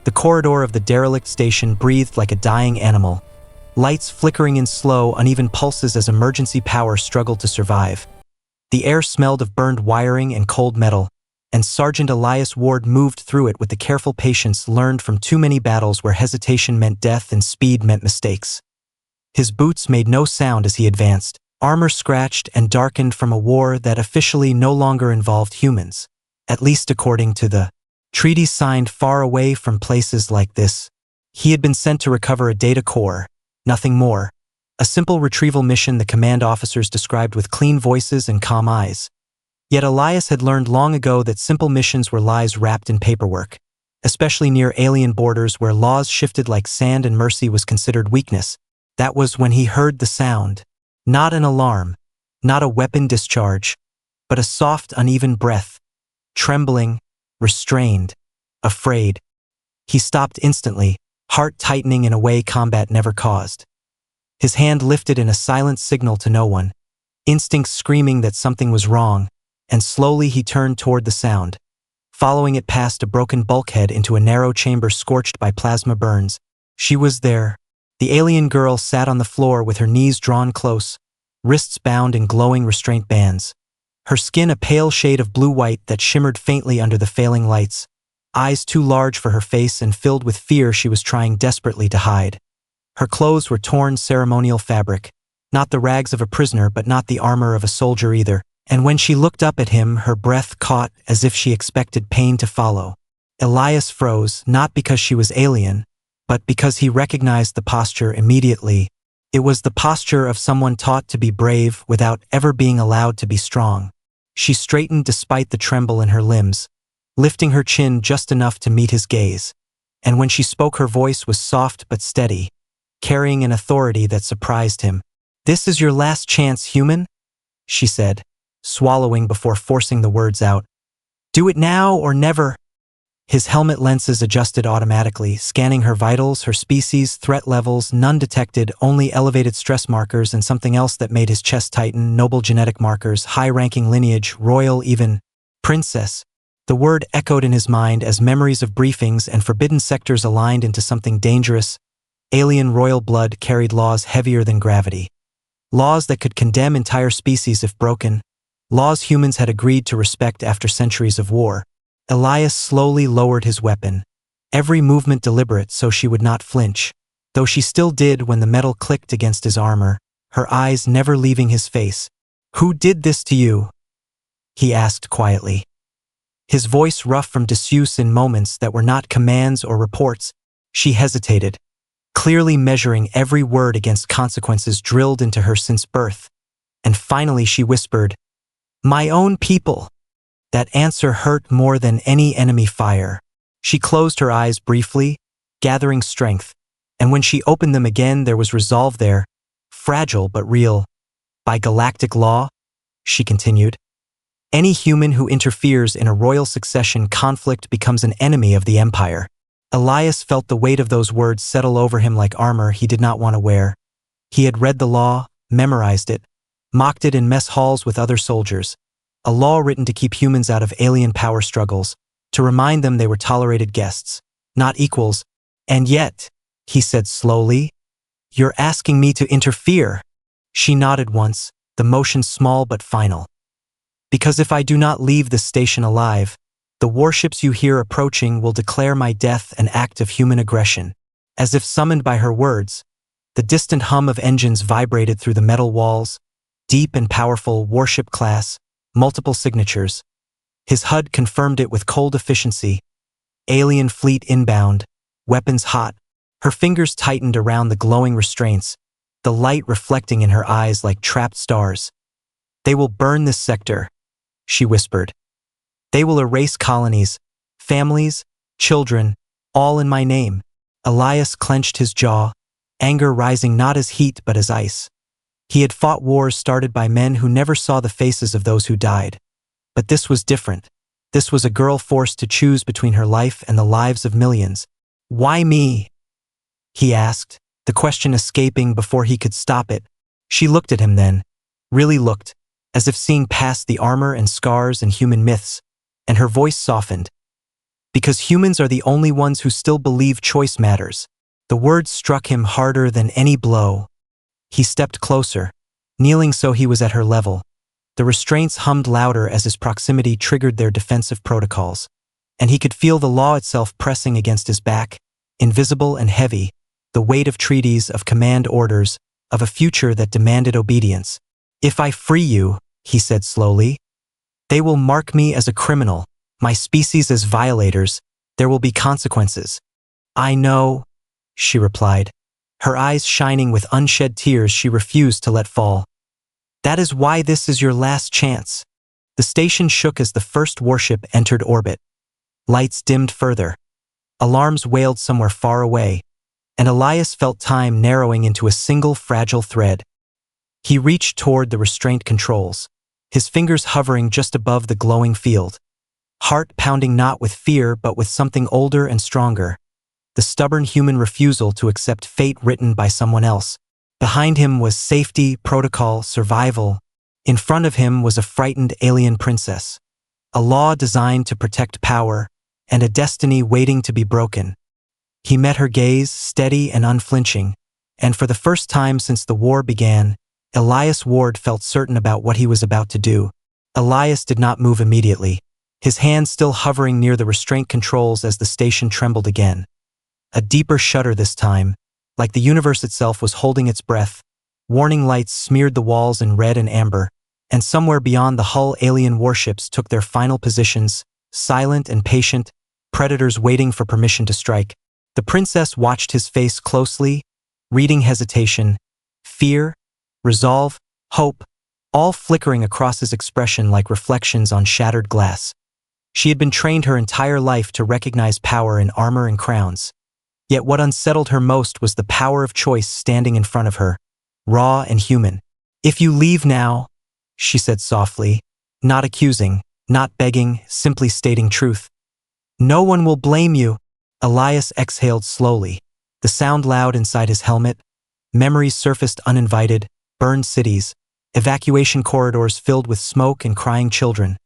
The corridor of the derelict station breathed like a dying animal, lights flickering in slow, uneven pulses as emergency power struggled to survive. The air smelled of burned wiring and cold metal, and Sergeant Elias Ward moved through it with the careful patience learned from too many battles where hesitation meant death and speed meant mistakes. His boots made no sound as he advanced, armor scratched and darkened from a war that officially no longer involved humans, at least according to the treaties signed far away from places like this. He had been sent to recover a data core, nothing more. A simple retrieval mission the command officers described with clean voices and calm eyes. Yet Elias had learned long ago that simple missions were lies wrapped in paperwork, especially near alien borders where laws shifted like sand and mercy was considered weakness. That was when he heard the sound. Not an alarm, not a weapon discharge, but a soft, uneven breath, trembling, restrained, afraid. He stopped instantly, heart tightening in a way combat never caused. His hand lifted in a silent signal to no one, instincts screaming that something was wrong, and slowly he turned toward the sound, following it past a broken bulkhead into a narrow chamber scorched by plasma burns. She was there. The alien girl sat on the floor with her knees drawn close, wrists bound in glowing restraint bands. Her skin a pale shade of blue-white that shimmered faintly under the failing lights, eyes too large for her face and filled with fear she was trying desperately to hide. Her clothes were torn ceremonial fabric, not the rags of a prisoner but not the armor of a soldier either, and when she looked up at him her breath caught as if she expected pain to follow. Elias froze, not because she was alien, but because he recognized the posture immediately. It was the posture of someone taught to be brave without ever being allowed to be strong. She straightened despite the tremble in her limbs, lifting her chin just enough to meet his gaze, and when she spoke her voice was soft but steady, carrying an authority that surprised him. "This is your last chance, human," she said, swallowing before forcing the words out. "Do it now or never." His helmet lenses adjusted automatically, scanning her vitals, her species, threat levels, none detected, only elevated stress markers and something else that made his chest tighten, noble genetic markers, high-ranking lineage, royal even, princess. The word echoed in his mind as memories of briefings and forbidden sectors aligned into something dangerous. Alien royal blood carried laws heavier than gravity. Laws that could condemn entire species if broken. Laws humans had agreed to respect after centuries of war. Elias slowly lowered his weapon, every movement deliberate so she would not flinch, though she still did when the metal clicked against his armor, her eyes never leaving his face. "Who did this to you?" he asked quietly. His voice rough from disuse in moments that were not commands or reports. She hesitated, clearly measuring every word against consequences drilled into her since birth. And finally she whispered, "My own people." That answer hurt more than any enemy fire. She closed her eyes briefly, gathering strength, and when she opened them again there was resolve there, fragile but real. "By galactic law," she continued, "any human who interferes in a royal succession conflict becomes an enemy of the Empire." Elias felt the weight of those words settle over him like armor he did not want to wear. He had read the law, memorized it, mocked it in mess halls with other soldiers. A law written to keep humans out of alien power struggles, to remind them they were tolerated guests, not equals. "And yet," he said slowly, "you're asking me to interfere." She nodded once, the motion small but final. "Because if I do not leave this station alive, the warships you hear approaching will declare my death an act of human aggression." As if summoned by her words, the distant hum of engines vibrated through the metal walls, deep and powerful, warship class, multiple signatures. His HUD confirmed it with cold efficiency. Alien fleet inbound, weapons hot. Her fingers tightened around the glowing restraints, the light reflecting in her eyes like trapped stars. "They will burn this sector," she whispered. "They will erase colonies, families, children, all in my name." Elias clenched his jaw, anger rising not as heat but as ice. He had fought wars started by men who never saw the faces of those who died. But this was different. This was a girl forced to choose between her life and the lives of millions. "Why me?" he asked, the question escaping before he could stop it. She looked at him then, really looked, as if seeing past the armor and scars and human myths, and her voice softened. Because humans are the only ones who still believe choice matters. The words struck him harder than any blow. He stepped closer, kneeling so he was at her level. The restraints hummed louder as his proximity triggered their defensive protocols, and he could feel the law itself pressing against his back, invisible and heavy, the weight of treaties, of command orders, of a future that demanded obedience. "If I free you," he said slowly, "they will mark me as a criminal, my species as violators. There will be consequences." "I know," she replied, her eyes shining with unshed tears she refused to let fall. "That is why this is your last chance." The station shook as the first warship entered orbit. Lights dimmed further. Alarms wailed somewhere far away, and Elias felt time narrowing into a single fragile thread. He reached toward the restraint controls, his fingers hovering just above the glowing field. Heart pounding not with fear but with something older and stronger. The stubborn human refusal to accept fate written by someone else. Behind him was safety, protocol, survival. In front of him was a frightened alien princess. A law designed to protect power, and a destiny waiting to be broken. He met her gaze, steady and unflinching, and for the first time since the war began, Elias Ward felt certain about what he was about to do. Elias did not move immediately, his hand still hovering near the restraint controls as the station trembled again. A deeper shudder this time, like the universe itself was holding its breath. Warning lights smeared the walls in red and amber, and somewhere beyond the hull alien warships took their final positions, silent and patient, predators waiting for permission to strike. The princess watched his face closely, reading hesitation, fear, resolve, hope, all flickering across his expression like reflections on shattered glass. She had been trained her entire life to recognize power in armor and crowns. Yet what unsettled her most was the power of choice standing in front of her, raw and human. "If you leave now," she said softly, not accusing, not begging, simply stating truth. "No one will blame you." Elias exhaled slowly, the sound loud inside his helmet. Memories surfaced uninvited, burned cities, evacuation corridors filled with smoke and crying children.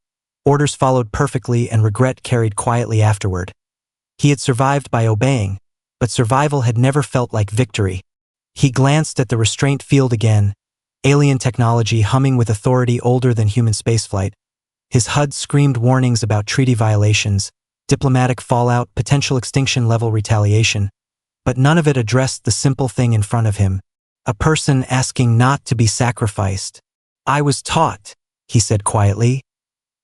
Orders followed perfectly and regret carried quietly afterward. He had survived by obeying, but survival had never felt like victory. He glanced at the restraint field again, alien technology humming with authority older than human spaceflight. His HUD screamed warnings about treaty violations, diplomatic fallout, potential extinction-level retaliation, but none of it addressed the simple thing in front of him, a person asking not to be sacrificed. "I was taught," he said quietly,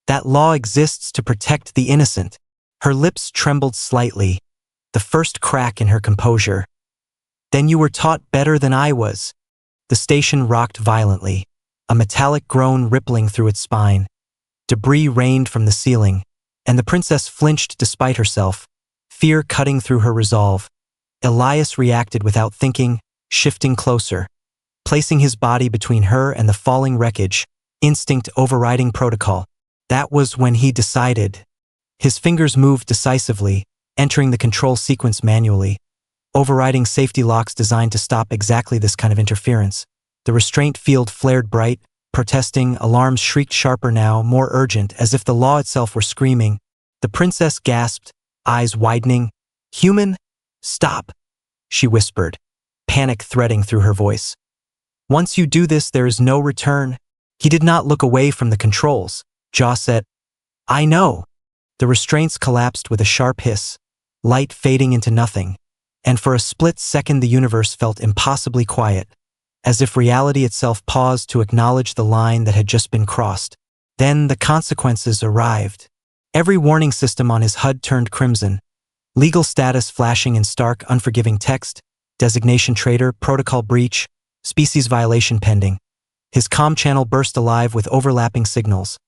"that law exists to protect the innocent." Her lips trembled slightly, the first crack in her composure. "Then you were taught better than I was." The station rocked violently, a metallic groan rippling through its spine. Debris rained from the ceiling, and the princess flinched despite herself, fear cutting through her resolve. Elias reacted without thinking, shifting closer, placing his body between her and the falling wreckage, instinct overriding protocol. That was when he decided. His fingers moved decisively, entering the control sequence manually, overriding safety locks designed to stop exactly this kind of interference. The restraint field flared bright, protesting, alarms shrieked sharper now, more urgent, as if the law itself were screaming. The princess gasped, eyes widening. "Human? Stop," she whispered, panic threading through her voice. "Once you do this, there is no return." He did not look away from the controls, jaw set. "I know." The restraints collapsed with a sharp hiss, light fading into nothing, and for a split second the universe felt impossibly quiet, as if reality itself paused to acknowledge the line that had just been crossed. Then the consequences arrived. Every warning system on his HUD turned crimson, legal status flashing in stark, unforgiving text, designation traitor, protocol breach, species violation pending. His comm channel burst alive with overlapping signals,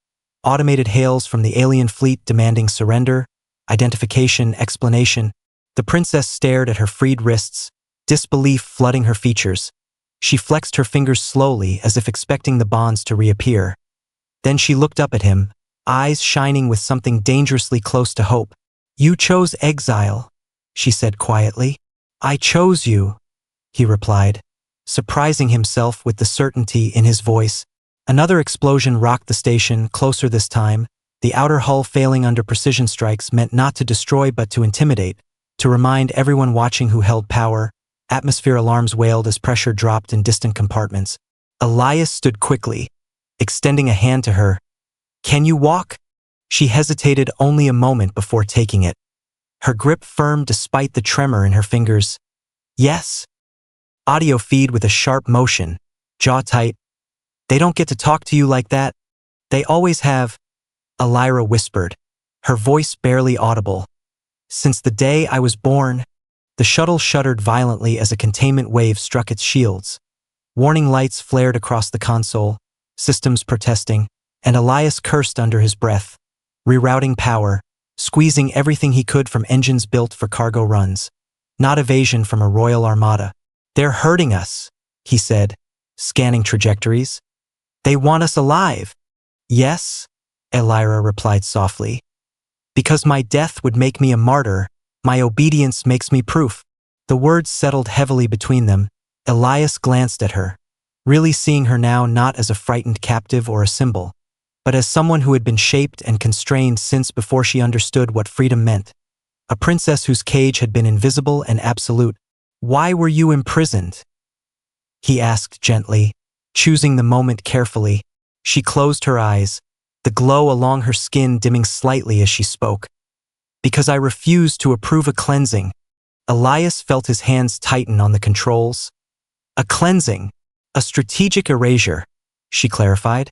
automated hails from the alien fleet demanding surrender, identification, explanation. The princess stared at her freed wrists, disbelief flooding her features. She flexed her fingers slowly as if expecting the bonds to reappear. Then she looked up at him, eyes shining with something dangerously close to hope. "You chose exile," she said quietly. "I chose you," he replied, surprising himself with the certainty in his voice. Another explosion rocked the station, closer this time, The outer hull failing under precision strikes meant not to destroy but to intimidate, to remind everyone watching who held power. Atmosphere alarms wailed as pressure dropped in distant compartments. Elias stood quickly, extending a hand to her. "Can you walk?" She hesitated only a moment before taking it. Her grip firm despite the tremor in her fingers. "Yes." Audio feed with a sharp motion, jaw tight. "They don't get to talk to you like that. They always have," Elira whispered, her voice barely audible. "Since the day I was born." The shuttle shuddered violently as a containment wave struck its shields. Warning lights flared across the console, systems protesting, and Elias cursed under his breath, rerouting power, squeezing everything he could from engines built for cargo runs. Not evasion from a royal armada. "They're hurting us," he said, scanning trajectories. "They want us alive." "Yes," Elira replied softly. "Because my death would make me a martyr, my obedience makes me proof." The words settled heavily between them. Elias glanced at her, really seeing her now not as a frightened captive or a symbol, but as someone who had been shaped and constrained since before she understood what freedom meant. A princess whose cage had been invisible and absolute. "Why were you imprisoned?" he asked gently, choosing the moment carefully. She closed her eyes, the glow along her skin dimming slightly as she spoke. "Because I refused to approve a cleansing." Elias felt his hands tighten on the controls. "A cleansing, a strategic erasure," she clarified.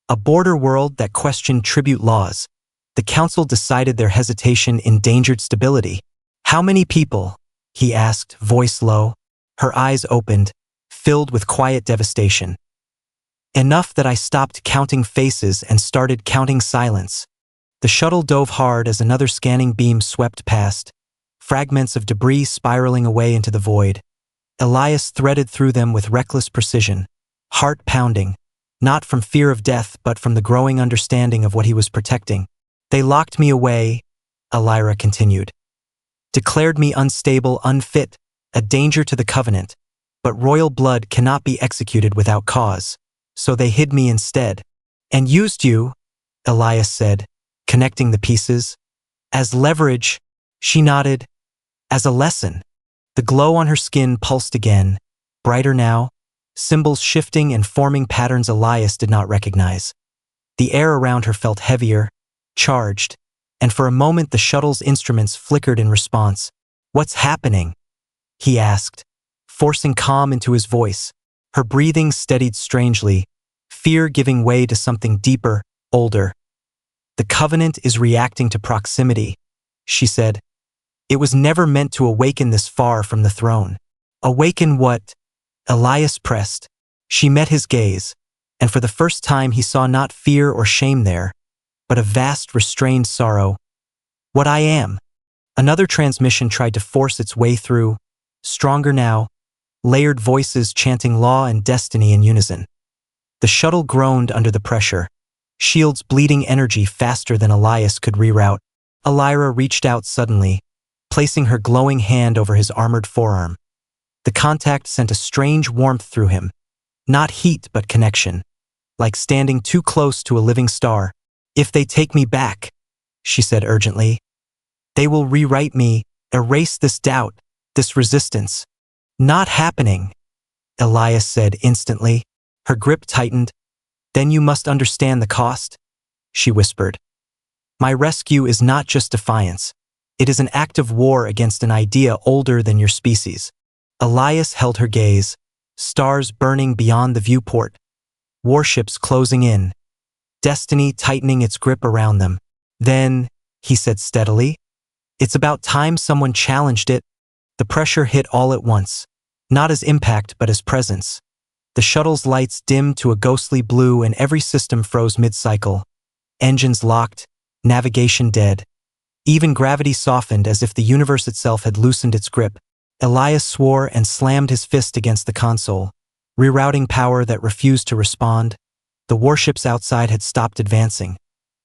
"A border world that questioned tribute laws." The council decided their hesitation endangered stability. "How many people?" he asked, voice low. Her eyes opened, filled with quiet devastation. "Enough that I stopped counting faces and started counting silence." The shuttle dove hard as another scanning beam swept past, fragments of debris spiraling away into the void. Elias threaded through them with reckless precision, heart pounding, not from fear of death but from the growing understanding of what he was protecting. "They locked me away," Elira continued. "Declared me unstable, unfit, a danger to the Covenant. But royal blood cannot be executed without cause, so they hid me instead." "And used you," Elias said, connecting the pieces. "As leverage," she nodded. "As a lesson." The glow on her skin pulsed again, brighter now, symbols shifting and forming patterns Elias did not recognize. The air around her felt heavier, charged, and for a moment the shuttle's instruments flickered in response. "What's happening?" he asked, forcing calm into his voice. Her breathing steadied strangely, fear giving way to something deeper, older. "The Covenant is reacting to proximity," she said. "It was never meant to awaken this far from the throne." "Awaken what?" Elias pressed. She met his gaze, and for the first time he saw not fear or shame there, but a vast restrained sorrow. "What I am." Another transmission tried to force its way through, stronger now, layered voices chanting law and destiny in unison. The shuttle groaned under the pressure, shields bleeding energy faster than Elias could reroute. Elira reached out suddenly, placing her glowing hand over his armored forearm. The contact sent a strange warmth through him, not heat but connection, like standing too close to a living star. "If they take me back," she said urgently, "they will rewrite me, erase this doubt, this resistance." "Not happening," Elias said instantly. Her grip tightened. "Then you must understand the cost," she whispered. "My rescue is not just defiance. It is an act of war against an idea older than your species." Elias held her gaze, stars burning beyond the viewport, warships closing in, destiny tightening its grip around them. "Then," he said steadily, "it's about time someone challenged it." The pressure hit all at once, not as impact but as presence. The shuttle's lights dimmed to a ghostly blue and every system froze mid-cycle. Engines locked, navigation dead. Even gravity softened as if the universe itself had loosened its grip. Elias swore and slammed his fist against the console, rerouting power that refused to respond. The warships outside had stopped advancing,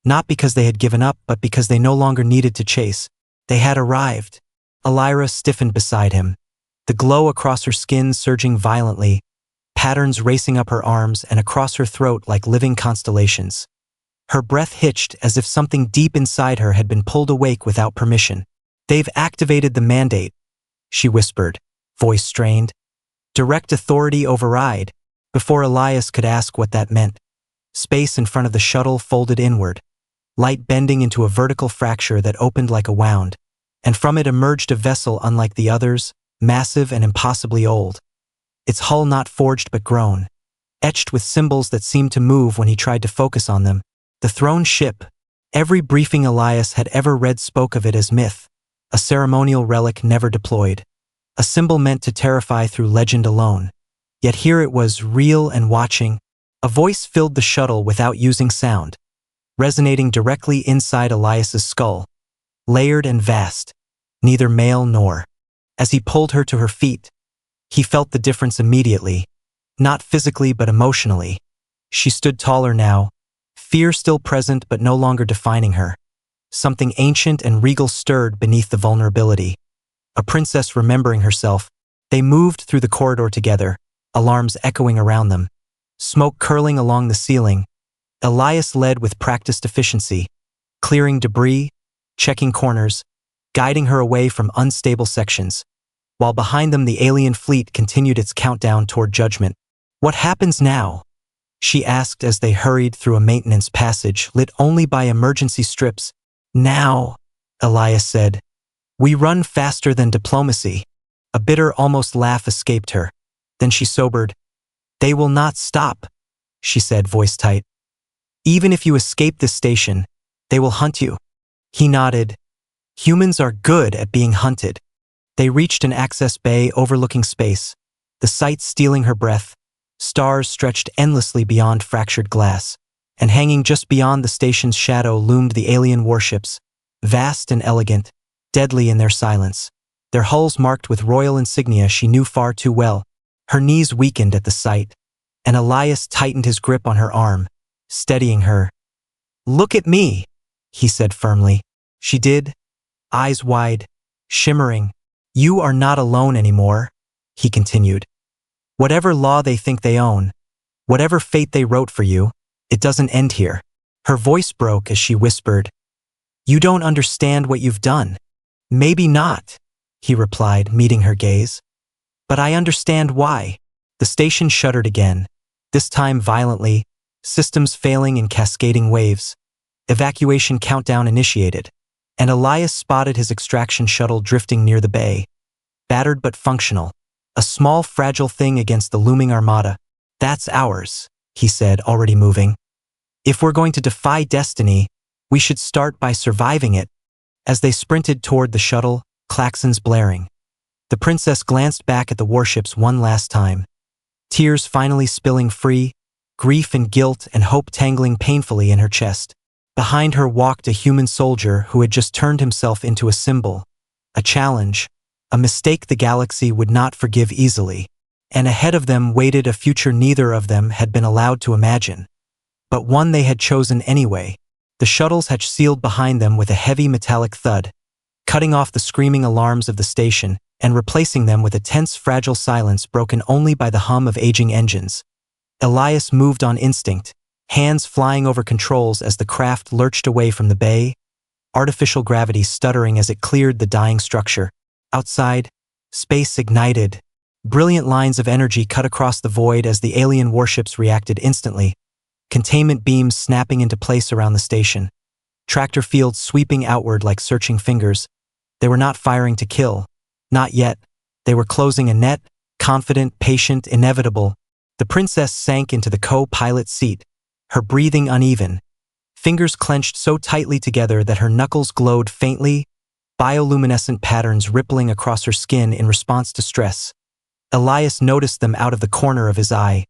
not because they had given up but because they no longer needed to chase. They had arrived. Elira stiffened beside him, the glow across her skin surging violently, patterns racing up her arms and across her throat like living constellations. Her breath hitched as if something deep inside her had been pulled awake without permission. "They've activated the mandate," she whispered, voice strained. "Direct authority override." Before Elias could ask what that meant, space in front of the shuttle folded inward, light bending into a vertical fracture that opened like a wound, and from it emerged a vessel unlike the others, massive and impossibly old. Its hull not forged but grown, etched with symbols that seemed to move when he tried to focus on them. The throne ship. Every briefing Elias had ever read spoke of it as myth, a ceremonial relic never deployed, a symbol meant to terrify through legend alone. Yet here it was, real and watching. A voice filled the shuttle without using sound, resonating directly inside Elias's skull, layered and vast, neither male nor. As he pulled her to her feet, he felt the difference immediately, not physically but emotionally. She stood taller now, fear still present but no longer defining her. Something ancient and regal stirred beneath the vulnerability. A princess remembering herself. They moved through the corridor together, alarms echoing around them, smoke curling along the ceiling. Elias led with practiced efficiency, clearing debris, checking corners, guiding her away from unstable sections, while behind them the alien fleet continued its countdown toward judgment. "What happens now?" she asked as they hurried through a maintenance passage lit only by emergency strips. "Now," Elias said, "we run faster than diplomacy." A bitter, almost laugh escaped her. Then she sobered. "They will not stop," she said, voice tight. "Even if you escape this station, they will hunt you." He nodded. "Humans are good at being hunted." They reached an access bay overlooking space, the sight stealing her breath. Stars stretched endlessly beyond fractured glass, and hanging just beyond the station's shadow loomed the alien warships, vast and elegant, deadly in their silence, their hulls marked with royal insignia she knew far too well. Her knees weakened at the sight, and Elias tightened his grip on her arm, steadying her. "Look at me," he said firmly. She did, eyes wide, shimmering. "You are not alone anymore," he continued. "Whatever law they think they own, whatever fate they wrote for you, it doesn't end here." Her voice broke as she whispered, "You don't understand what you've done." "Maybe not," he replied, meeting her gaze. "But I understand why." The station shuddered again, this time violently, systems failing in cascading waves. Evacuation countdown initiated, and Elias spotted his extraction shuttle drifting near the bay, battered but functional, a small fragile thing against the looming armada. "That's ours," he said, already moving. "If we're going to defy destiny, we should start by surviving it." As they sprinted toward the shuttle, claxons blaring, the princess glanced back at the warships one last time, tears finally spilling free, grief and guilt and hope tangling painfully in her chest. Behind her walked a human soldier who had just turned himself into a symbol, a challenge, a mistake the galaxy would not forgive easily. And ahead of them waited a future neither of them had been allowed to imagine, but one they had chosen anyway. The shuttles hatch sealed behind them with a heavy metallic thud, cutting off the screaming alarms of the station and replacing them with a tense, fragile silence broken only by the hum of aging engines. Elias moved on instinct, hands flying over controls as the craft lurched away from the bay, artificial gravity stuttering as it cleared the dying structure. Outside, space ignited. Brilliant lines of energy cut across the void as the alien warships reacted instantly, containment beams snapping into place around the station, tractor fields sweeping outward like searching fingers. They were not firing to kill. Not yet. They were closing a net, confident, patient, inevitable. The princess sank into the co-pilot seat, her breathing uneven, fingers clenched so tightly together that her knuckles glowed faintly, bioluminescent patterns rippling across her skin in response to stress. Elias noticed them out of the corner of his eye,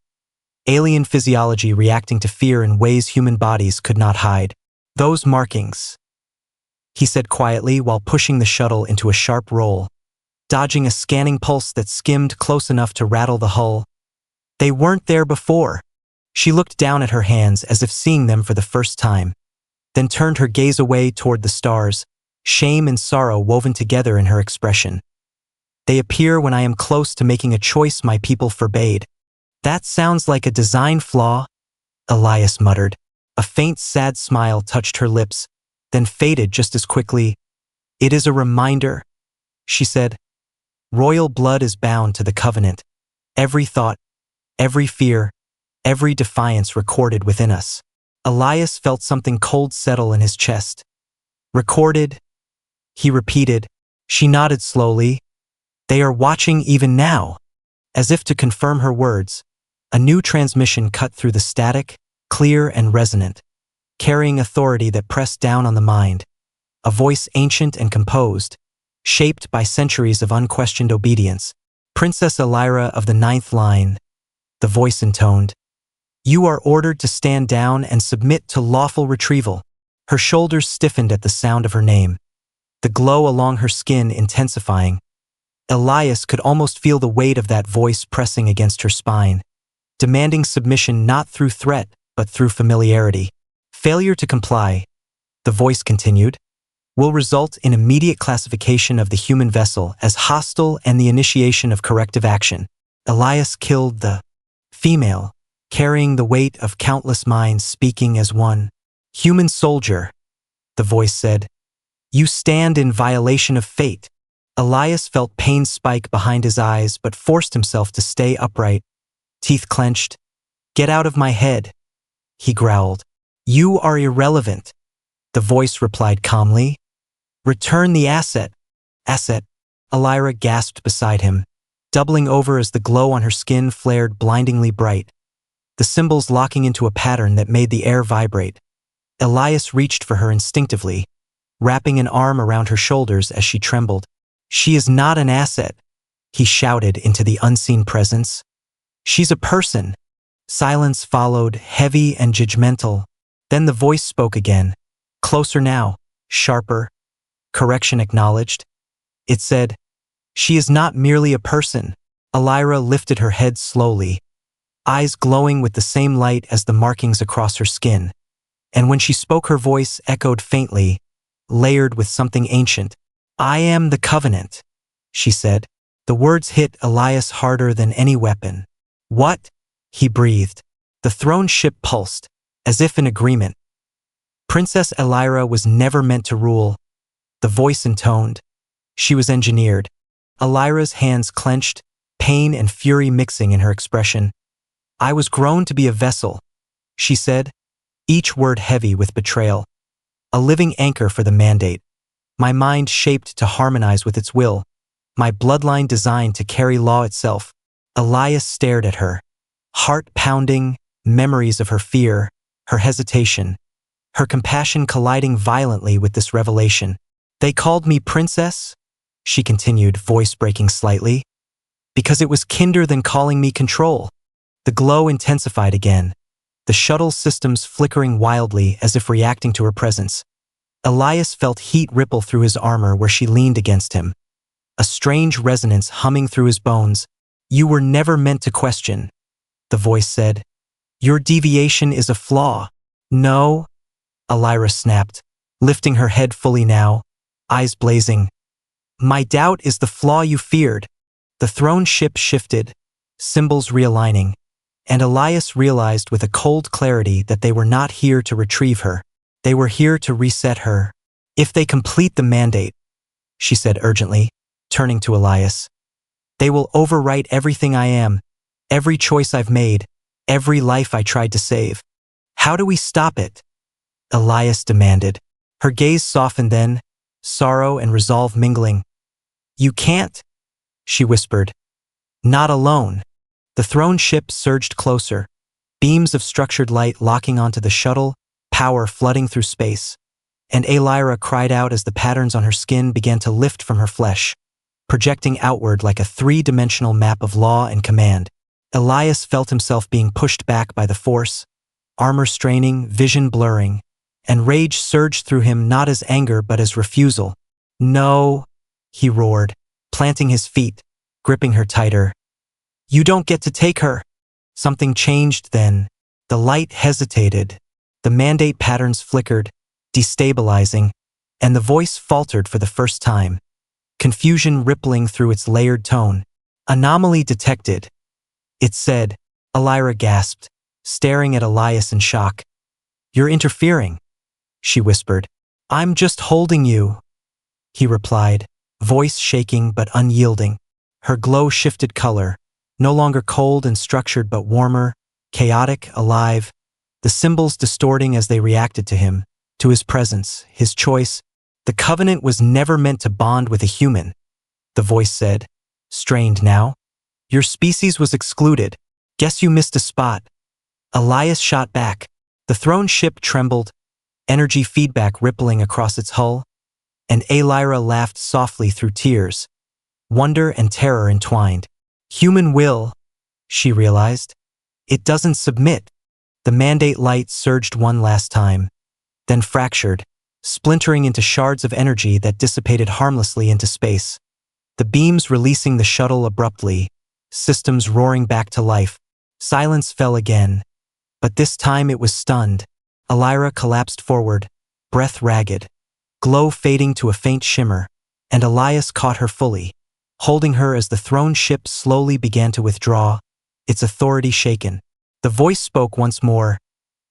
alien physiology reacting to fear in ways human bodies could not hide. "Those markings," he said quietly while pushing the shuttle into a sharp roll, dodging a scanning pulse that skimmed close enough to rattle the hull. "They weren't there before." She looked down at her hands as if seeing them for the first time, then turned her gaze away toward the stars, shame and sorrow woven together in her expression. "They appear when I am close to making a choice my people forbade." "That sounds like a design flaw," Elias muttered. A faint, sad smile touched her lips, then faded just as quickly. "It is a reminder," she said. "Royal blood is bound to the covenant. Every thought, every fear, every defiance recorded within us." Elias felt something cold settle in his chest. "Recorded?" he repeated. She nodded slowly. "They are watching even now." As if to confirm her words, a new transmission cut through the static, clear and resonant, carrying authority that pressed down on the mind. A voice ancient and composed, shaped by centuries of unquestioned obedience. "Princess Elira of the ninth line," the voice intoned. "You are ordered to stand down and submit to lawful retrieval." Her shoulders stiffened at the sound of her name, the glow along her skin intensifying. Elias could almost feel the weight of that voice pressing against her spine, demanding submission not through threat, but through familiarity. "Failure to comply," the voice continued, "will result in immediate classification of the human vessel as hostile and the initiation of corrective action." Elias killed the female, carrying the weight of countless minds speaking as one. "Human soldier," the voice said, "you stand in violation of fate." Elias felt pain spike behind his eyes but forced himself to stay upright, teeth clenched. "Get out of my head," he growled. "You are irrelevant," the voice replied calmly. "Return the asset." "Asset?" Elira gasped beside him, doubling over as the glow on her skin flared blindingly bright, the symbols locking into a pattern that made the air vibrate. Elias reached for her instinctively, wrapping an arm around her shoulders as she trembled. "She is not an asset," he shouted into the unseen presence. "She's a person." Silence followed, heavy and judgmental. Then the voice spoke again, closer now, sharper. Correction acknowledged. It said, "She is not merely a person." Elira lifted her head slowly, eyes glowing with the same light as the markings across her skin. And when she spoke, her voice echoed faintly, layered with something ancient. "I am the covenant," she said. The words hit Elias harder than any weapon. "What?" he breathed. The throne ship pulsed, as if in agreement. "Princess Elira was never meant to rule," the voice intoned. "She was engineered." Elira's hands clenched, pain and fury mixing in her expression. "I was grown to be a vessel," she said, each word heavy with betrayal. "A living anchor for the mandate. My mind shaped to harmonize with its will. My bloodline designed to carry law itself." Elias stared at her, heart pounding, memories of her fear, her hesitation, her compassion colliding violently with this revelation. "They called me princess," she continued, voice breaking slightly, "because it was kinder than calling me control." The glow intensified again, the shuttle systems flickering wildly as if reacting to her presence. Elias felt heat ripple through his armor where she leaned against him, a strange resonance humming through his bones. "You were never meant to question," the voice said. "Your deviation is a flaw." "No," Elira snapped, lifting her head fully now, eyes blazing. "My doubt is the flaw you feared." The throne ship shifted, symbols realigning, and Elias realized with a cold clarity that they were not here to retrieve her. They were here to reset her. "If they complete the mandate," she said urgently, turning to Elias, "they will overwrite everything I am, every choice I've made, every life I tried to save." "How do we stop it?" Elias demanded. Her gaze softened then, sorrow and resolve mingling. "You can't," she whispered. "Not alone." The throne ship surged closer, beams of structured light locking onto the shuttle, power flooding through space. And Elira cried out as the patterns on her skin began to lift from her flesh, projecting outward like a three-dimensional map of law and command. Elias felt himself being pushed back by the force, armor straining, vision blurring, and rage surged through him not as anger but as refusal. "No," he roared, planting his feet, gripping her tighter. "You don't get to take her." Something changed then. The light hesitated. The mandate patterns flickered, destabilizing, and the voice faltered for the first time, confusion rippling through its layered tone. "Anomaly detected," it said. Elira gasped, staring at Elias in shock. "You're interfering," she whispered. "I'm just holding you," he replied, voice shaking but unyielding. Her glow shifted color, no longer cold and structured but warmer, chaotic, alive, the symbols distorting as they reacted to him, to his presence, his choice. "The covenant was never meant to bond with a human," the voice said, strained now. "Your species was excluded. Guess you missed a spot." Elias shot back. The throne ship trembled, energy feedback rippling across its hull, and Lyra laughed softly through tears, wonder and terror entwined. "Human will," she realized. "It doesn't submit." The mandate light surged one last time, then fractured, splintering into shards of energy that dissipated harmlessly into space. The beams releasing the shuttle abruptly, systems roaring back to life. Silence fell again, but this time it was stunned. Lyra collapsed forward, breath ragged, glow fading to a faint shimmer, and Elias caught her fully, holding her as the throne ship slowly began to withdraw, its authority shaken. The voice spoke once more,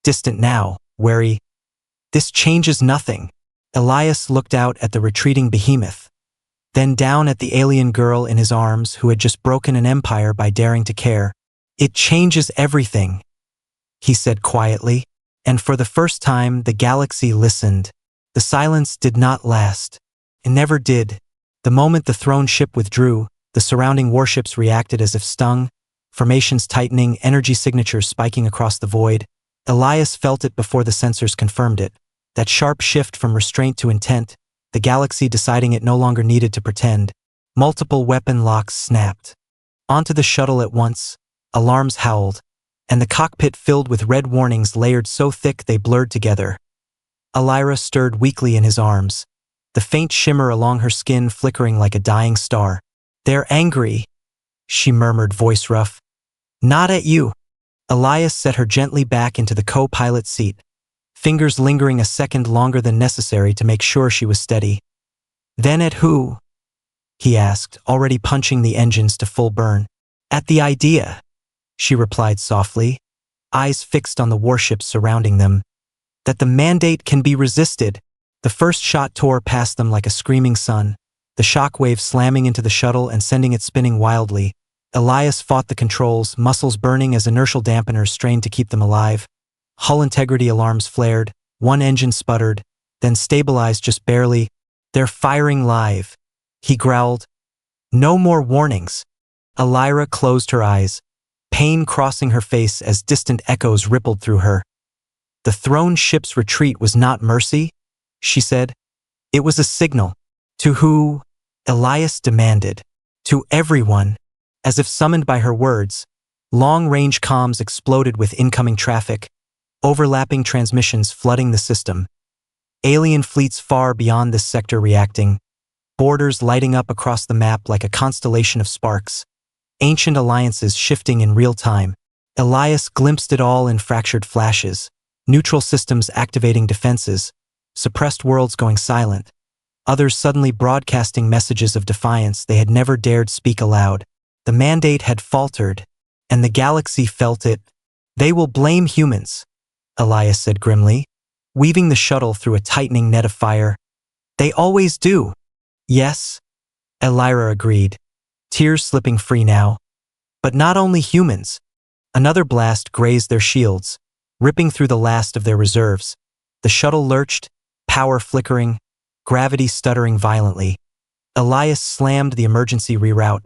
distant now, wary. "This changes nothing." Elias looked out at the retreating behemoth, then down at the alien girl in his arms who had just broken an empire by daring to care. "It changes everything," he said quietly, and for the first time the galaxy listened. The silence did not last. It never did. The moment the throne ship withdrew, the surrounding warships reacted as if stung, formations tightening, energy signatures spiking across the void. Elias felt it before the sensors confirmed it. That sharp shift from restraint to intent, the galaxy deciding it no longer needed to pretend. Multiple weapon locks snapped. Onto the shuttle at once, alarms howled, and the cockpit filled with red warnings layered so thick they blurred together. Lyra stirred weakly in his arms, the faint shimmer along her skin flickering like a dying star. "They're angry," she murmured, voice rough. "Not at you." Elias set her gently back into the co-pilot seat, fingers lingering a second longer than necessary to make sure she was steady. "Then at who?" he asked, already punching the engines to full burn. "At the idea," she replied softly, eyes fixed on the warships surrounding them, "that the mandate can be resisted." The first shot tore past them like a screaming sun, the shockwave slamming into the shuttle and sending it spinning wildly. Elias fought the controls, muscles burning as inertial dampeners strained to keep them alive. Hull integrity alarms flared, one engine sputtered, then stabilized just barely. "They're firing live," he growled. "No more warnings." Lyra closed her eyes, pain crossing her face as distant echoes rippled through her. "The throne ship's retreat was not mercy," she said. "It was a signal." "To who?" Elias demanded. "To everyone." As if summoned by her words, long-range comms exploded with incoming traffic, overlapping transmissions flooding the system. Alien fleets far beyond this sector reacting, borders lighting up across the map like a constellation of sparks, ancient alliances shifting in real time. Elias glimpsed it all in fractured flashes, neutral systems activating defenses, suppressed worlds going silent, others suddenly broadcasting messages of defiance they had never dared speak aloud. The mandate had faltered, and the galaxy felt it. "They will blame humans," Elias said grimly, weaving the shuttle through a tightening net of fire. "They always do." "Yes," Lyra agreed, tears slipping free now. "But not only humans." Another blast grazed their shields, ripping through the last of their reserves. The shuttle lurched, power flickering, gravity stuttering violently. Elias slammed the emergency reroute,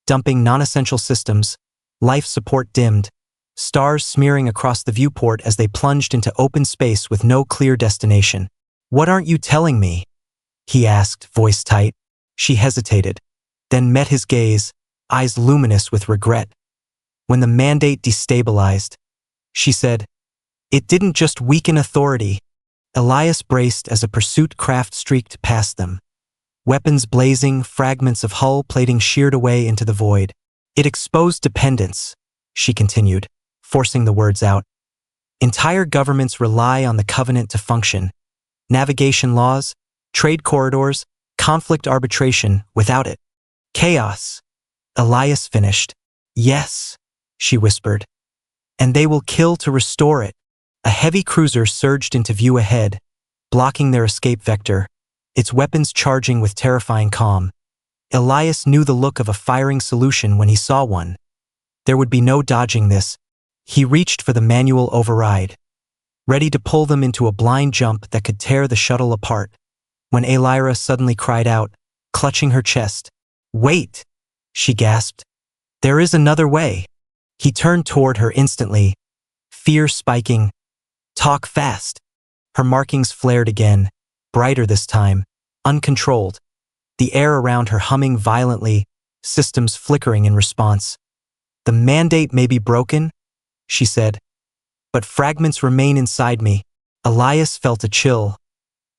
dumping non-essential systems, life support dimmed, stars smearing across the viewport as they plunged into open space with no clear destination. "What aren't you telling me?" he asked, voice tight. She hesitated, then met his gaze, eyes luminous with regret. "When the mandate destabilized," she said, "it didn't just weaken authority." Elias braced as a pursuit craft streaked past them. Weapons blazing, fragments of hull plating sheared away into the void. "It exposed dependence," she continued, forcing the words out. "Entire governments rely on the covenant to function. Navigation laws, trade corridors, conflict arbitration. Without it, chaos." Elias finished. "Yes," she whispered. "And they will kill to restore it." A heavy cruiser surged into view ahead, blocking their escape vector, its weapons charging with terrifying calm. Elias knew the look of a firing solution when he saw one. There would be no dodging this. He reached for the manual override, ready to pull them into a blind jump that could tear the shuttle apart, when Elira suddenly cried out, clutching her chest. "Wait!" she gasped. "There is another way." He turned toward her instantly, fear spiking. "Talk fast." Her markings flared again, brighter this time, uncontrolled. The air around her humming violently, systems flickering in response. "The mandate may be broken," she said, "but fragments remain inside me." Elias felt a chill.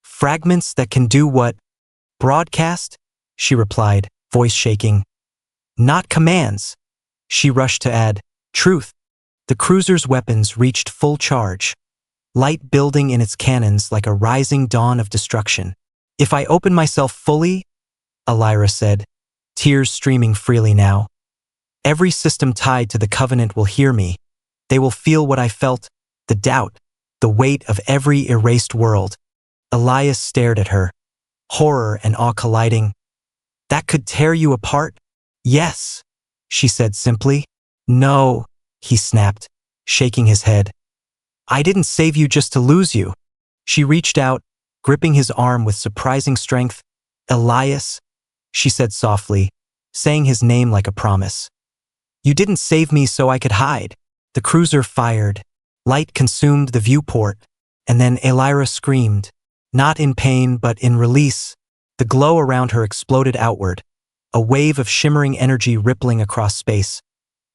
"Fragments that can do what?" "Broadcast," she replied, voice shaking. "Not commands." She rushed to add, "Truth." The cruiser's weapons reached full charge, light building in its cannons like a rising dawn of destruction. "If I open myself fully," Elira said, tears streaming freely now, "every system tied to the Covenant will hear me. They will feel what I felt, the doubt, the weight of every erased world." Elias stared at her, horror and awe colliding. "That could tear you apart?" "Yes," she said simply. "No," he snapped, shaking his head. "I didn't save you just to lose you." She reached out, gripping his arm with surprising strength. "Elias," she said softly, saying his name like a promise. "You didn't save me so I could hide." The cruiser fired. Light consumed the viewport, and then Elira screamed, not in pain but in release. The glow around her exploded outward, a wave of shimmering energy rippling across space,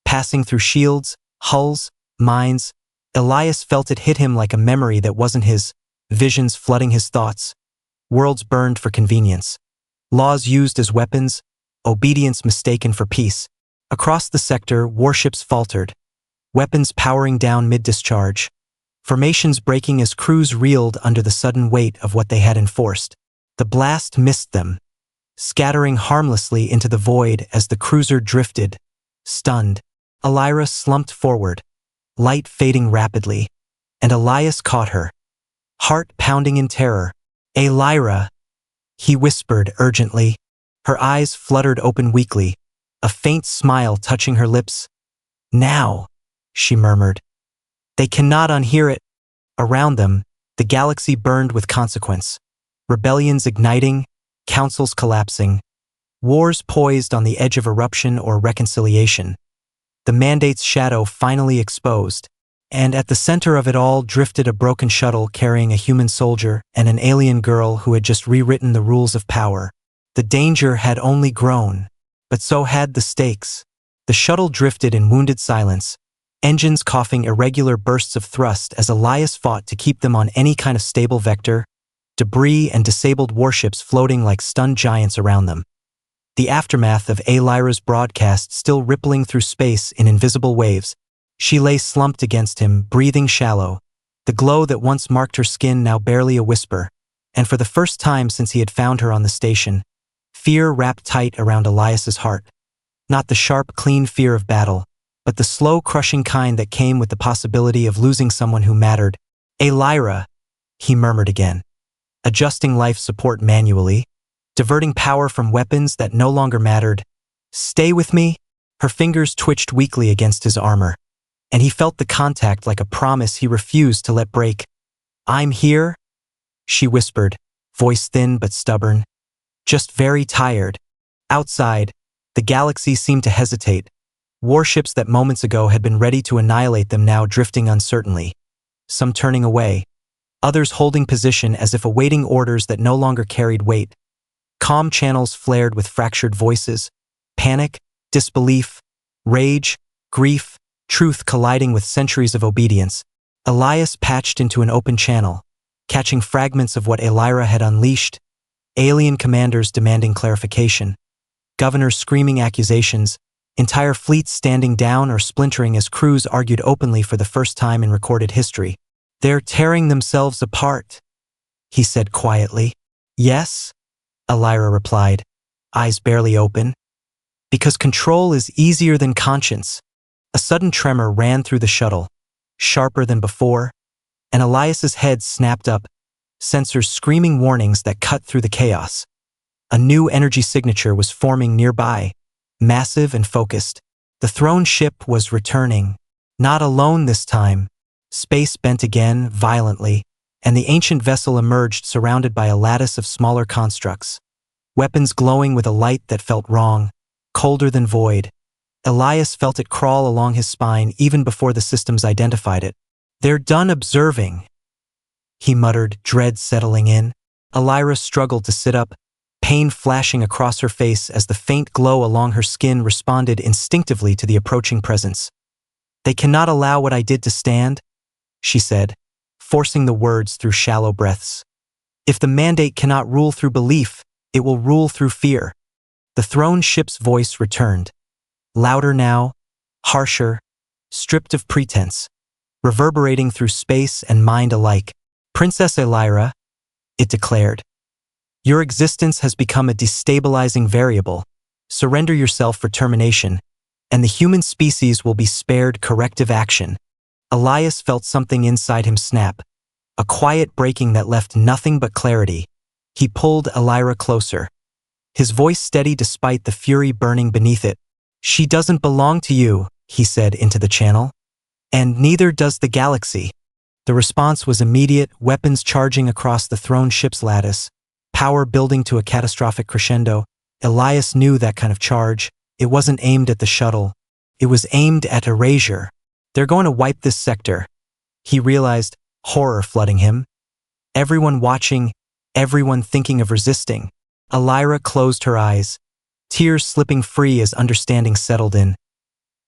passing through shields, hulls, minds. Elias felt it hit him like a memory that wasn't his, visions flooding his thoughts. Worlds burned for convenience, laws used as weapons, obedience mistaken for peace. Across the sector, warships faltered, weapons powering down mid-discharge, formations breaking as crews reeled under the sudden weight of what they had enforced. The blast missed them, scattering harmlessly into the void as the cruiser drifted, stunned. Elira slumped forward, light fading rapidly, and Elias caught her, heart pounding in terror. "Elira," he whispered urgently. Her eyes fluttered open weakly, a faint smile touching her lips. "Now," she murmured. "They cannot unhear it." Around them, the galaxy burned with consequence. Rebellions igniting, councils collapsing, wars poised on the edge of eruption or reconciliation. The mandate's shadow finally exposed, and at the center of it all drifted a broken shuttle carrying a human soldier and an alien girl who had just rewritten the rules of power. The danger had only grown, but so had the stakes. The shuttle drifted in wounded silence, engines coughing irregular bursts of thrust as Elias fought to keep them on any kind of stable vector, debris and disabled warships floating like stunned giants around them. The aftermath of Elira's broadcast still rippling through space in invisible waves. She lay slumped against him, breathing shallow, the glow that once marked her skin now barely a whisper, and for the first time since he had found her on the station, fear wrapped tight around Elias's heart. Not the sharp, clean fear of battle, but the slow, crushing kind that came with the possibility of losing someone who mattered. "Elira," he murmured again, adjusting life support manually, diverting power from weapons that no longer mattered. "Stay with me?" Her fingers twitched weakly against his armor, and he felt the contact like a promise he refused to let break. "I'm here," she whispered, voice thin but stubborn. "Just very tired." Outside, the galaxy seemed to hesitate. Warships that moments ago had been ready to annihilate them now drifting uncertainly, some turning away, others holding position as if awaiting orders that no longer carried weight. Comm channels flared with fractured voices, panic, disbelief, rage, grief, truth colliding with centuries of obedience. Elias patched into an open channel, catching fragments of what Elira had unleashed, alien commanders demanding clarification, governors screaming accusations, entire fleets standing down or splintering as crews argued openly for the first time in recorded history. "They're tearing themselves apart," he said quietly. "Yes," Elira replied, eyes barely open. "Because control is easier than conscience." A sudden tremor ran through the shuttle, sharper than before, and Elias's head snapped up, sensors screaming warnings that cut through the chaos. A new energy signature was forming nearby, massive and focused. The throne ship was returning. Not alone this time. Space bent again, violently, and the ancient vessel emerged surrounded by a lattice of smaller constructs. Weapons glowing with a light that felt wrong, colder than void. Elias felt it crawl along his spine even before the systems identified it. "They're done observing," he muttered, dread settling in. Elira struggled to sit up, pain flashing across her face as the faint glow along her skin responded instinctively to the approaching presence. "They cannot allow what I did to stand," she said, forcing the words through shallow breaths. "If the mandate cannot rule through belief, it will rule through fear." The throne ship's voice returned. Louder now, harsher, stripped of pretense, reverberating through space and mind alike. "Princess Elira," it declared, "your existence has become a destabilizing variable. Surrender yourself for termination, and the human species will be spared corrective action." Elias felt something inside him snap, a quiet breaking that left nothing but clarity. He pulled Elira closer, his voice steady despite the fury burning beneath it. "She doesn't belong to you," he said into the channel. "And neither does the galaxy." The response was immediate, weapons charging across the throne ship's lattice, power building to a catastrophic crescendo. Elias knew that kind of charge. It wasn't aimed at the shuttle. It was aimed at erasure. "They're going to wipe this sector," he realized, horror flooding him. Everyone watching, everyone thinking of resisting. Elira closed her eyes, tears slipping free as understanding settled in.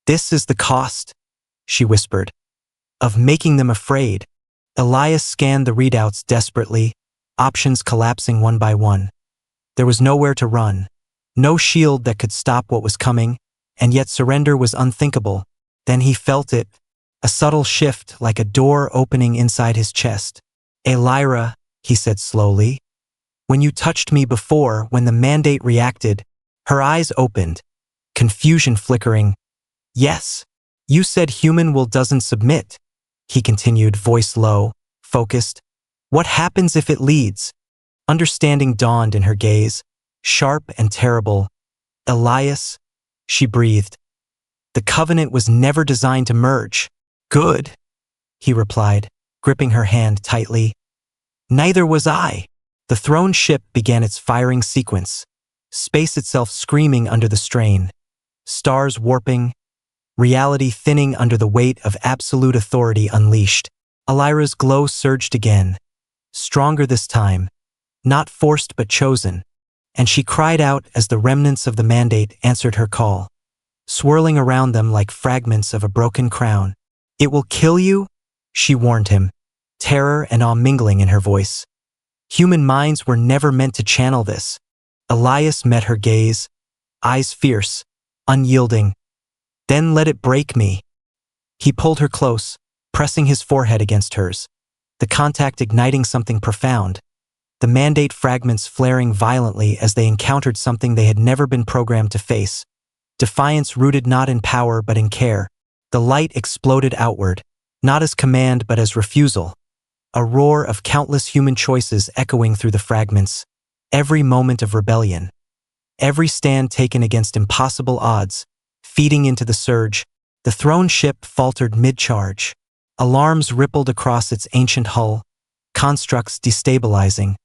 "This is the cost," she whispered, "of making them afraid." Elias scanned the readouts desperately, options collapsing one by one. There was nowhere to run, no shield that could stop what was coming, and yet surrender was unthinkable. Then he felt it, a subtle shift like a door opening inside his chest. "Elira," he said slowly, "when you touched me before, when the mandate reacted," her eyes opened, confusion flickering. "Yes, you said human will doesn't submit," he continued, voice low, focused. "What happens if it leads?" Understanding dawned in her gaze, sharp and terrible. "Elias," she breathed, "the covenant was never designed to merge." "Good," he replied, gripping her hand tightly. "Neither was I." The throne ship began its firing sequence, space itself screaming under the strain, stars warping, reality thinning under the weight of absolute authority unleashed. Elira's glow surged again, stronger this time, not forced but chosen, and she cried out as the remnants of the mandate answered her call, swirling around them like fragments of a broken crown. "It will kill you," she warned him, terror and awe mingling in her voice. Human minds were never meant to channel this. Elias met her gaze, eyes fierce, unyielding. "Then let it break me." He pulled her close, pressing his forehead against hers, the contact igniting something profound, the mandate fragments flaring violently as they encountered something they had never been programmed to face. Defiance rooted not in power but in care. The light exploded outward, not as command but as refusal, a roar of countless human choices echoing through the fragments, every moment of rebellion, every stand taken against impossible odds, feeding into the surge. The throne ship faltered mid-charge. Alarms rippled across its ancient hull, constructs destabilizing,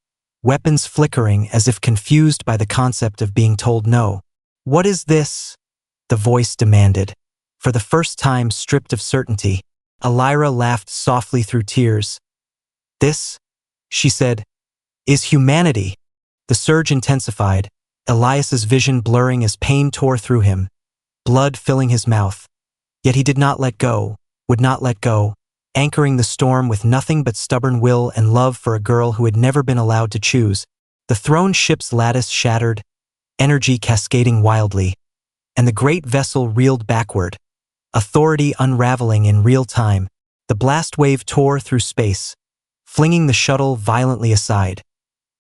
weapons flickering as if confused by the concept of being told no. "What is this?" the voice demanded, for the first time stripped of certainty. Elira laughed softly through tears. "This," she said, "is humanity." The surge intensified, Elias's vision blurring as pain tore through him, blood filling his mouth. Yet he did not let go, would not let go, anchoring the storm with nothing but stubborn will and love for a girl who had never been allowed to choose. The throne ship's lattice shattered, energy cascading wildly, and the great vessel reeled backward, authority unraveling in real time. The blast wave tore through space, flinging the shuttle violently aside,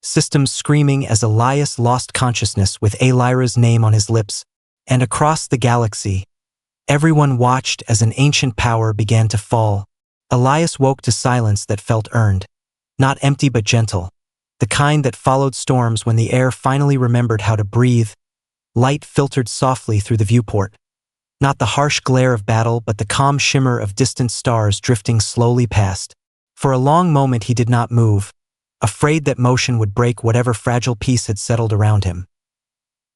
systems screaming as Elias lost consciousness with Elira's name on his lips. And across the galaxy, everyone watched as an ancient power began to fall, Elias woke to silence that felt earned. Not empty but gentle. The kind that followed storms when the air finally remembered how to breathe. Light filtered softly through the viewport. Not the harsh glare of battle, but the calm shimmer of distant stars drifting slowly past. For a long moment he did not move, afraid that motion would break whatever fragile peace had settled around him.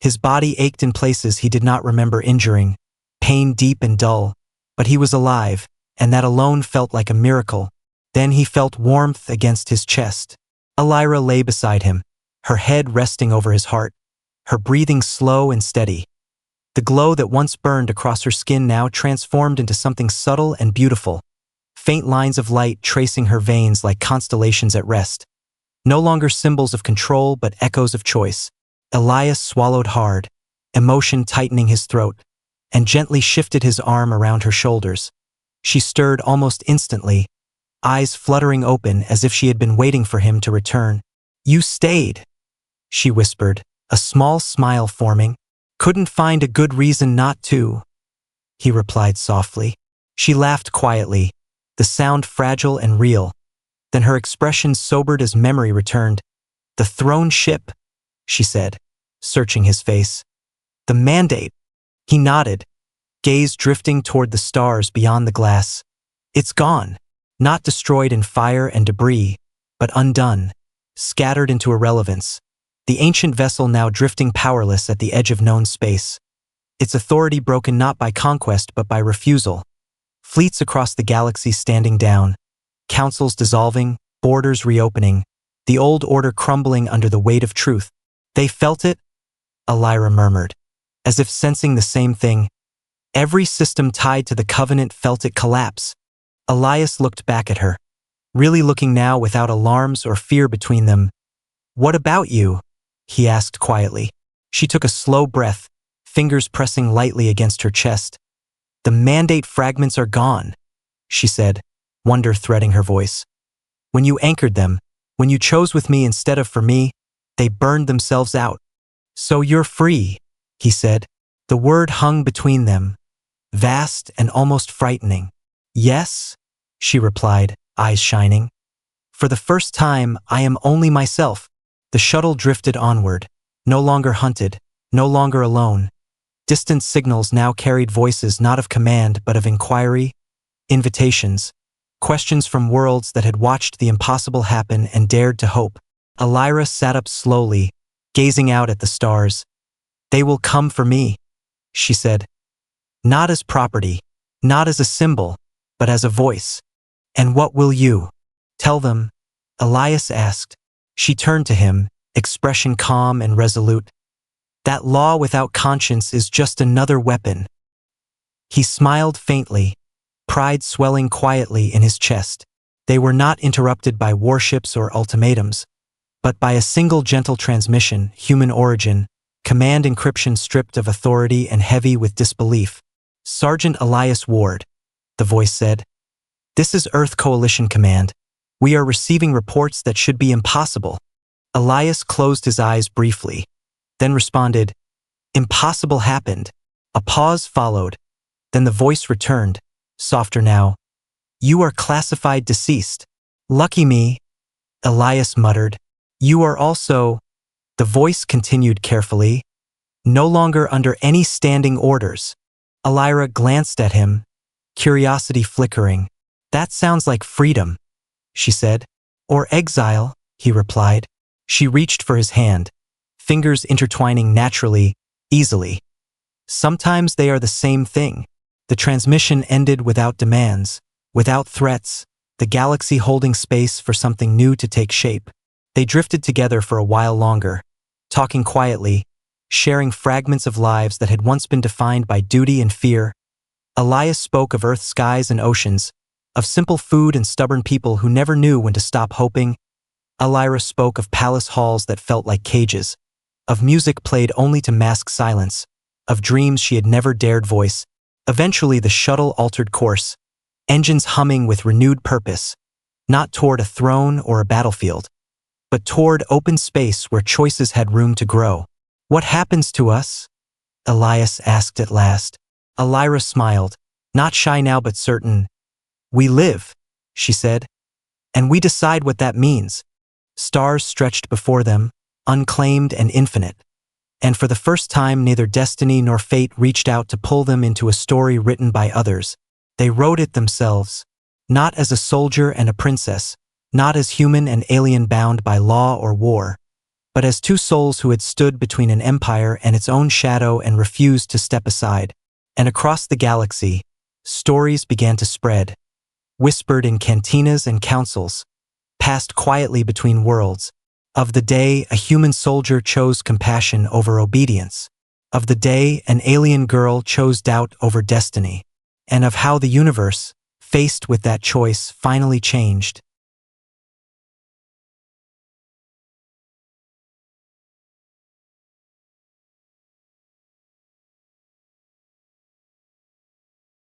His body ached in places he did not remember injuring, pain deep and dull, but he was alive, and that alone felt like a miracle. Then he felt warmth against his chest. Elira lay beside him, her head resting over his heart, her breathing slow and steady. The glow that once burned across her skin now transformed into something subtle and beautiful, faint lines of light tracing her veins like constellations at rest. No longer symbols of control but echoes of choice. Elias swallowed hard, emotion tightening his throat, and gently shifted his arm around her shoulders. She stirred almost instantly, eyes fluttering open as if she had been waiting for him to return. "You stayed," she whispered, a small smile forming. "Couldn't find a good reason not to," he replied softly. She laughed quietly, the sound fragile and real. Then her expression sobered as memory returned. "The throne ship," she said, searching his face. "The mandate." He nodded, gaze drifting toward the stars beyond the glass. "It's gone. Not destroyed in fire and debris, but undone, scattered into irrelevance. The ancient vessel now drifting powerless at the edge of known space. Its authority broken not by conquest but by refusal. Fleets across the galaxy standing down, councils dissolving, borders reopening, the old order crumbling under the weight of truth. "They felt it?" Elira murmured, as if sensing the same thing. Every system tied to the covenant felt it collapse. Elias looked back at her, really looking now without alarms or fear between them. "What about you?" he asked quietly. She took a slow breath, fingers pressing lightly against her chest. "The mandate fragments are gone," she said, wonder threading her voice. "When you anchored them, when you chose with me instead of for me, they burned themselves out. So you're free," he said. The word hung between them, vast and almost frightening. "Yes," she replied, eyes shining. "For the first time, I am only myself." The shuttle drifted onward, no longer hunted, no longer alone. Distant signals now carried voices not of command but of inquiry, invitations, questions from worlds that had watched the impossible happen and dared to hope. Elira sat up slowly, gazing out at the stars. "They will come for me," she said. "Not as property, not as a symbol, but as a voice." "And what will you tell them?" Elias asked. She turned to him, expression calm and resolute. "That law without conscience is just another weapon." He smiled faintly, pride swelling quietly in his chest. They were not interrupted by warships or ultimatums, but by a single gentle transmission, human origin, command encryption stripped of authority and heavy with disbelief. "Sergeant Elias Ward," the voice said. "This is Earth Coalition Command. We are receiving reports that should be impossible." Elias closed his eyes briefly, then responded, "Impossible happened." A pause followed, then the voice returned, softer now. "You are classified deceased." "Lucky me," Elias muttered. "You are also," the voice continued carefully, "no longer under any standing orders." Elira glanced at him, curiosity flickering. "That sounds like freedom," she said. "Or exile," he replied. She reached for his hand, fingers intertwining naturally, easily. Sometimes they are the same thing. The transmission ended without demands, without threats, the galaxy holding space for something new to take shape. They drifted together for a while longer, talking quietly, sharing fragments of lives that had once been defined by duty and fear. Elias spoke of Earth's skies and oceans, of simple food and stubborn people who never knew when to stop hoping. Elira spoke of palace halls that felt like cages, of music played only to mask silence, of dreams she had never dared voice. Eventually the shuttle altered course, engines humming with renewed purpose, not toward a throne or a battlefield, but toward open space where choices had room to grow. "What happens to us?" Elias asked at last. Elira smiled, not shy now but certain. "We live," she said. And we decide what that means. Stars stretched before them, unclaimed and infinite. And for the first time, neither destiny nor fate reached out to pull them into a story written by others. They wrote it themselves, not as a soldier and a princess, not as human and alien bound by law or war, but as two souls who had stood between an empire and its own shadow and refused to step aside. And across the galaxy, stories began to spread, whispered in cantinas and councils, passed quietly between worlds. Of the day a human soldier chose compassion over obedience. Of the day an alien girl chose doubt over destiny. And of how the universe, faced with that choice, finally changed.